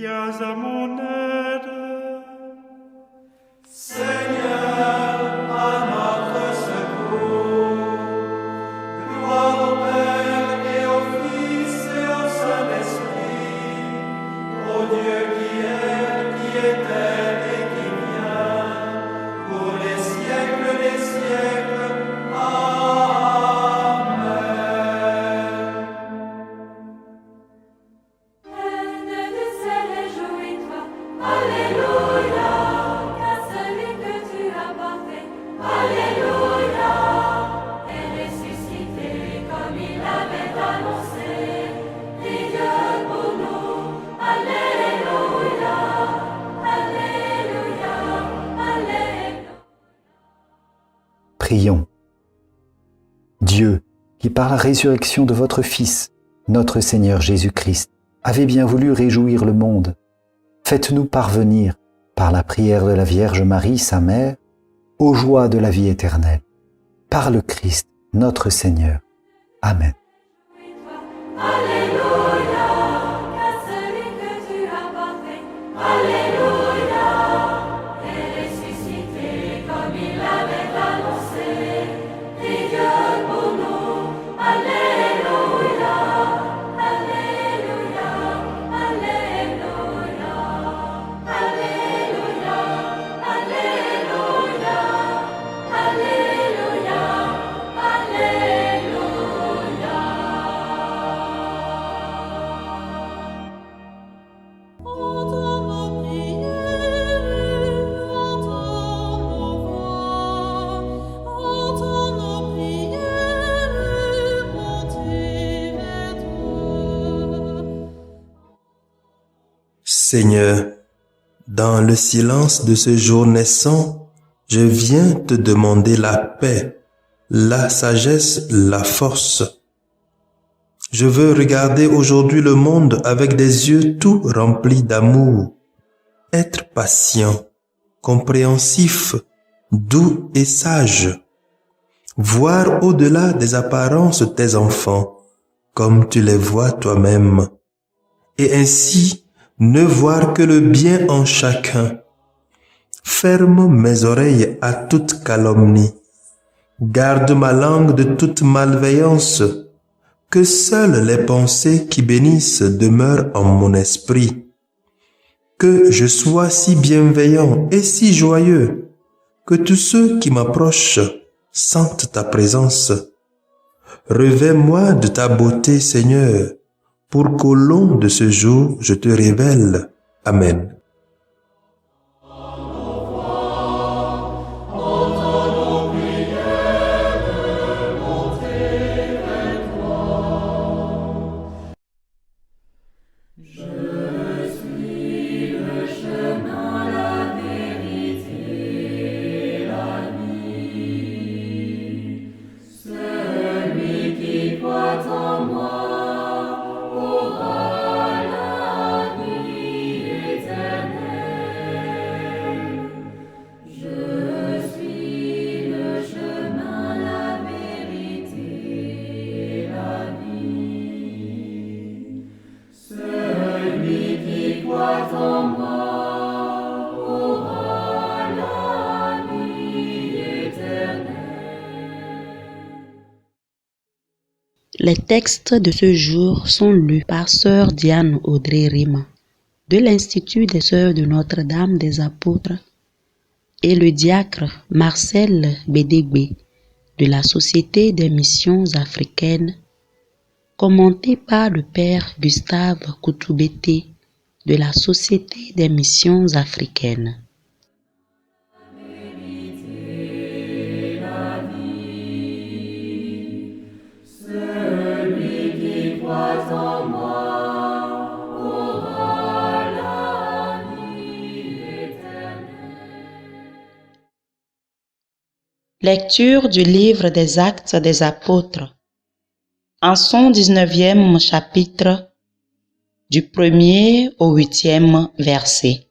Viens à mon aide. Seigneur, à notre secours. Gloire au Père et au Fils et au Saint-Esprit, au Dieu qui était et qui vient, pour les siècles des siècles. Amen. Reine du ciel, réjouis-toi, Alléluia, car celui que tu as porté, Alléluia, est ressuscité comme il avait annoncé. Prie Dieu pour nous, Alléluia, Alléluia, Alléluia. Prions. Dieu, qui par la résurrection de votre Fils, notre Seigneur Jésus-Christ, avez bien voulu réjouir le monde, faites-nous parvenir, par la prière de la Vierge Marie, sa mère, aux joies de la vie éternelle. Par le Christ, notre Seigneur. Amen. Alléluia, car celui que tu as porté, Alléluia, est ressuscité comme il avait annoncé. Prie Dieu pour nous, Alléluia, Alléluia, Alléluia, Alléluia, Alléluia, Alléluia, Alléluia. Entends nos prières, entends nos voix, entends nos prières, montez vers toi. Seigneur, dans le silence de ce jour naissant, je viens te demander la paix, la sagesse, la force. Je veux regarder aujourd'hui le monde avec des yeux tout remplis d'amour, être patient, compréhensif, doux et sage, voir au-delà des apparences tes enfants, comme tu les vois toi-même, et ainsi ne voir que le bien en chacun. Ferme mes oreilles à toute calomnie, garde ma langue de toute malveillance, que seules les pensées qui bénissent demeurent en mon esprit. Que je sois si bienveillant et si joyeux, que tous ceux qui m'approchent sentent ta présence. Revêts-moi de ta beauté, Seigneur, pour qu'au long de ce jour je te révèle. Amen. Les textes de ce jour sont lus par Sœur Diane Audrey Rima de l'Institut des Sœurs de Notre-Dame des Apôtres et le diacre Marcel Bédégbé de la Société des Missions Africaines, commenté par le Père Gustave Koutoubété de la Société des Missions Africaines. Lecture du livre des Actes des Apôtres. En son 19e chapitre, du 1er au 8e verset.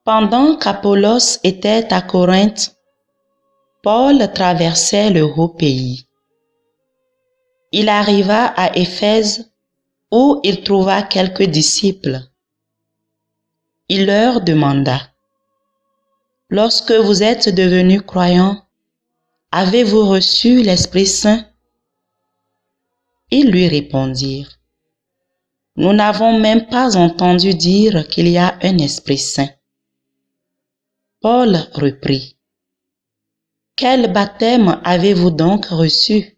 Pendant qu'Apollos était à Corinthe, Paul traversait le haut pays. Il arriva à Éphèse où il trouva quelques disciples. Il leur demanda: « Lorsque vous êtes devenus croyants, avez-vous reçu l'Esprit Saint ?» Ils lui répondirent: « Nous n'avons même pas entendu dire qu'il y a un Esprit Saint. » Paul reprit: « Quel baptême avez-vous donc reçu? »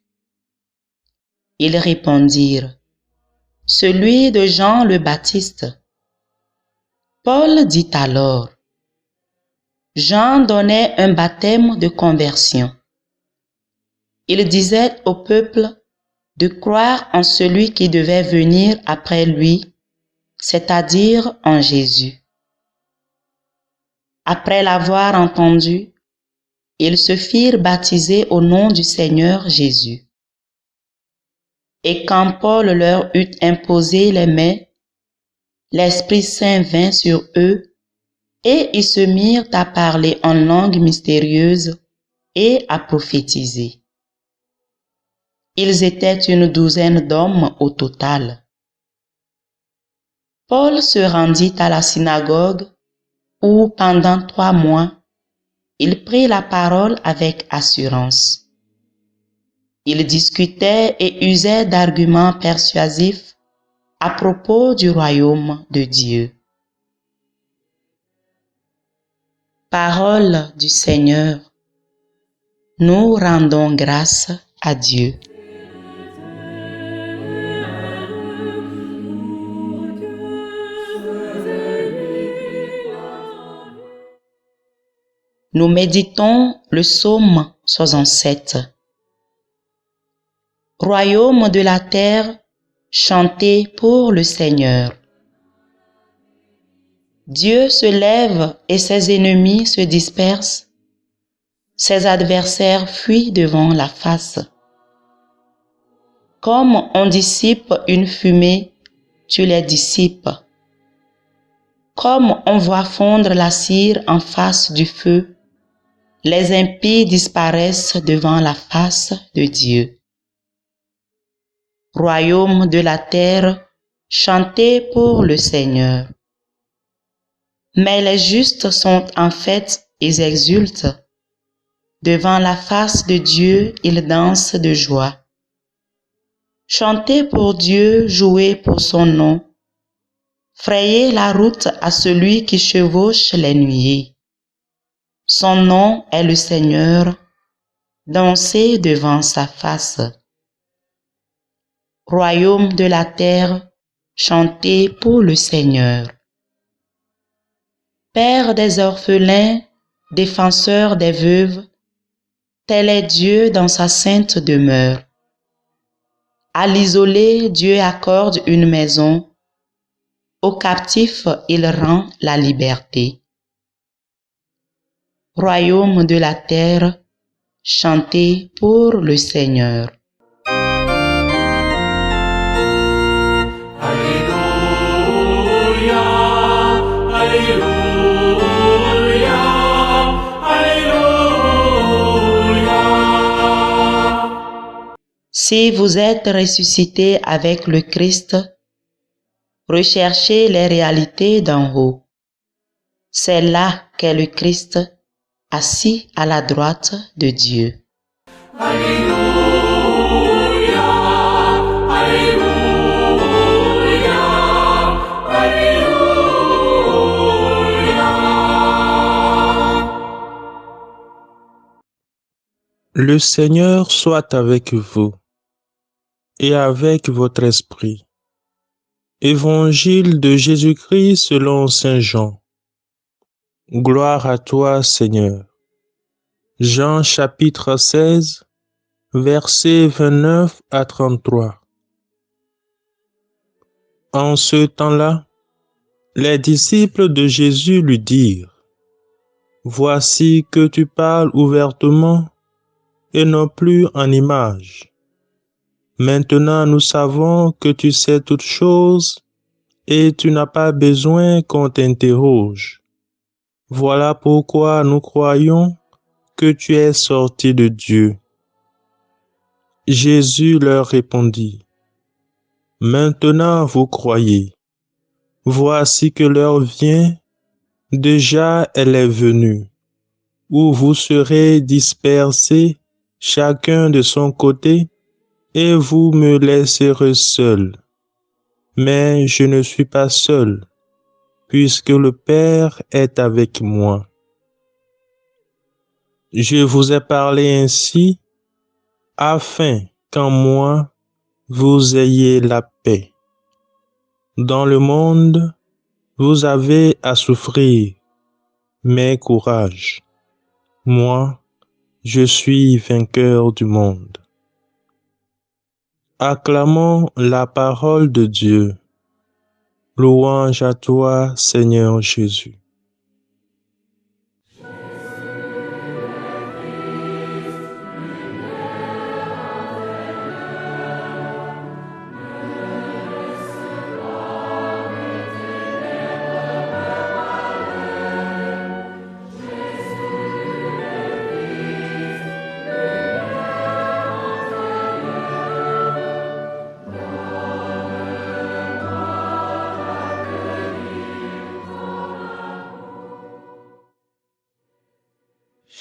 Ils répondirent: « Celui de Jean le Baptiste. » Paul dit alors: « Jean donnait un baptême de conversion. Il disait au peuple de croire en celui qui devait venir après lui, c'est-à-dire en Jésus. » Après l'avoir entendu, ils se firent baptiser au nom du Seigneur Jésus. Et quand Paul leur eut imposé les mains, l'Esprit Saint vint sur eux, et ils se mirent à parler en langue mystérieuse et à prophétiser. Ils étaient une douzaine d'hommes au total. Paul se rendit à la synagogue où, pendant 3 mois, il prit la parole avec assurance. Il discutait et usait d'arguments persuasifs à propos du royaume de Dieu. Parole du Seigneur. Nous rendons grâce à Dieu. Nous méditons le psaume 67. Royaume de la terre, chantez pour le Seigneur. Dieu se lève et ses ennemis se dispersent. Ses adversaires fuient devant la face. Comme on dissipe une fumée, tu les dissipes. Comme on voit fondre la cire en face du feu, les impies disparaissent devant la face de Dieu. Royaume de la terre, chantez pour le Seigneur. Mais les justes sont en fête, ils exultent. Devant la face de Dieu, ils dansent de joie. Chantez pour Dieu, jouez pour son nom. Frayez la route à celui qui chevauche les nuées. Son nom est le Seigneur. Dansez devant sa face. Royaume de la terre, chantez pour le Seigneur. Père des orphelins, défenseur des veuves, tel est Dieu dans sa sainte demeure. À l'isolé, Dieu accorde une maison. Aux captifs, il rend la liberté. Royaume de la terre, chantez pour le Seigneur. Alléluia, Alléluia, Alléluia. Si vous êtes ressuscité avec le Christ, recherchez les réalités d'en haut. C'est là qu'est le Christ, assis à la droite de Dieu. Alléluia, Alléluia, Alléluia. Le Seigneur soit avec vous et avec votre esprit. Évangile de Jésus-Christ selon saint Jean. Gloire à toi, Seigneur. Jean chapitre 16, versets 29 à 33. En ce temps-là, les disciples de Jésus lui dirent: « Voici que tu parles ouvertement et non plus en images. Maintenant nous savons que tu sais toutes choses et tu n'as pas besoin qu'on t'interroge. Voilà pourquoi nous croyons que tu es sorti de Dieu. » Jésus leur répondit: « Maintenant vous croyez. Voici que l'heure vient, déjà elle est venue, où vous serez dispersés, chacun de son côté, et vous me laisserez seul. Mais je ne suis pas seul, puisque le Père est avec moi. Je vous ai parlé ainsi, afin qu'en moi vous ayez la paix. Dans le monde, vous avez à souffrir, mais courage. Moi, je suis vainqueur du monde. Acclamons la parole de Dieu. Louange à toi, Seigneur Jésus.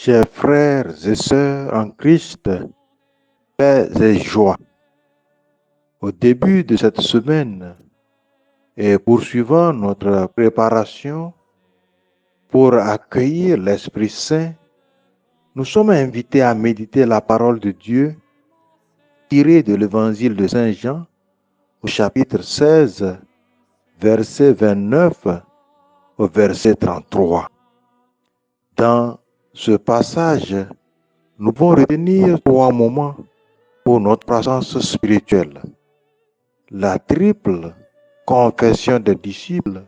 Chers frères et sœurs en Christ, paix et joie. Au début de cette semaine et poursuivant notre préparation pour accueillir l'Esprit Saint, nous sommes invités à méditer la parole de Dieu tirée de l'Évangile de Saint Jean au chapitre 16, verset 29 au verset 33. Dans ce passage, nous pouvons retenir 3 moments pour notre croissance spirituelle. La triple confession des disciples,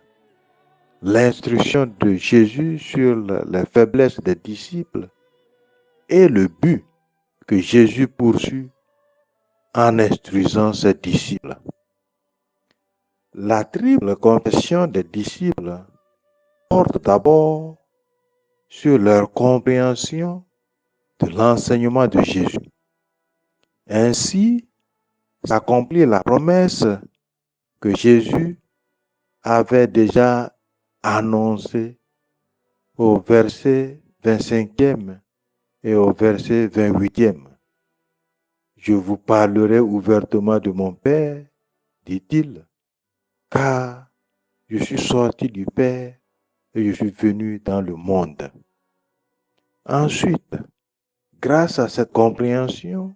l'instruction de Jésus sur les faiblesses des disciples et le but que Jésus poursuit en instruisant ses disciples. La triple confession des disciples porte d'abord sur leur compréhension de l'enseignement de Jésus. Ainsi s'accomplit la promesse que Jésus avait déjà annoncée au verset 25e et au verset 28e. Je vous parlerai ouvertement de mon Père, dit-il, car je suis sorti du Père et je suis venu dans le monde. Ensuite, grâce à cette compréhension,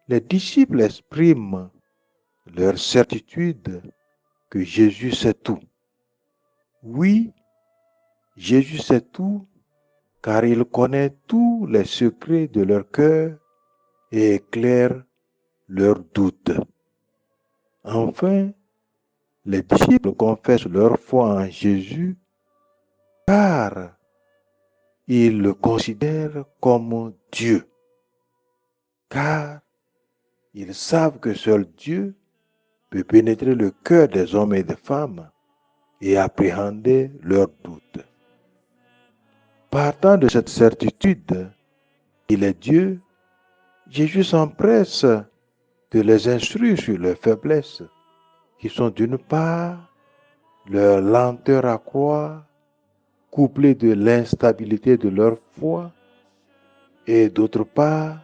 les disciples expriment leur certitude que Jésus sait tout. Oui, Jésus sait tout, car il connaît tous les secrets de leur cœur et éclaire leurs doutes. Enfin, les disciples confessent leur foi en Jésus, car ils le considèrent comme Dieu, car ils savent que seul Dieu peut pénétrer le cœur des hommes et des femmes et appréhender leurs doutes. Partant de cette certitude qu'il est Dieu, Jésus s'empresse de les instruire sur leurs faiblesses, qui sont d'une part leur lenteur à croire, couplée de l'instabilité de leur foi, et d'autre part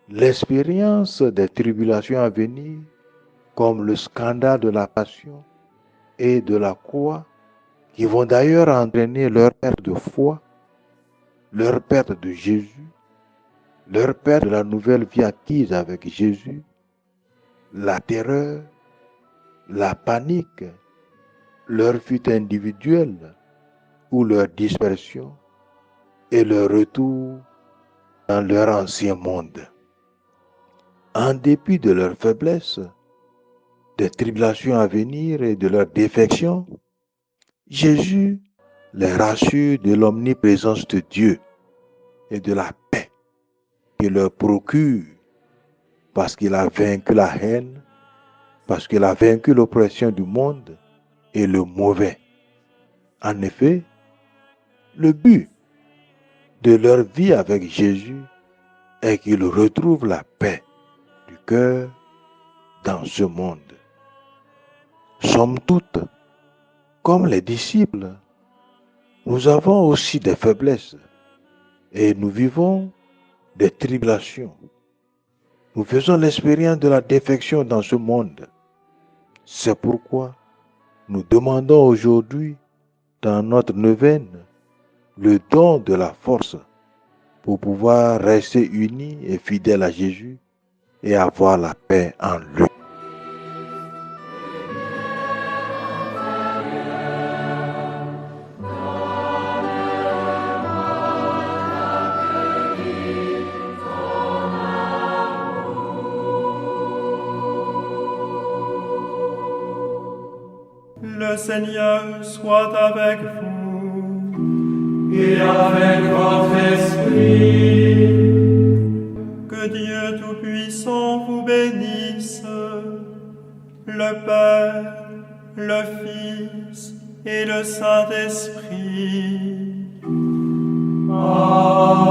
l'expérience des tribulations à venir, comme le scandale de la passion et de la croix, qui vont d'ailleurs entraîner leur perte de foi, leur perte de Jésus, leur perte de la nouvelle vie acquise avec Jésus, la terreur, la panique, leur fuite individuelle ou leur dispersion et leur retour dans leur ancien monde. En dépit de leur faiblesse, des tribulations à venir et de leur défection, Jésus les rassure de l'omniprésence de Dieu et de la paix qu'il leur procure parce qu'il a vaincu la haine, parce qu'il a vaincu l'oppression du monde et le mauvais. En effet, le but de leur vie avec Jésus est qu'ils retrouvent la paix du cœur dans ce monde. sommes toutes comme les disciples. Nous avons aussi des faiblesses et nous vivons des tribulations. Nous faisons l'expérience de la défection dans ce monde. C'est pourquoi nous demandons aujourd'hui, dans notre neuvaine, le don de la force pour pouvoir rester unis et fidèles à Jésus et avoir la paix en lui. Le Seigneur soit avec vous. Et avec votre esprit. Que Dieu Tout-Puissant vous bénisse, le Père, le Fils et le Saint-Esprit. Amen.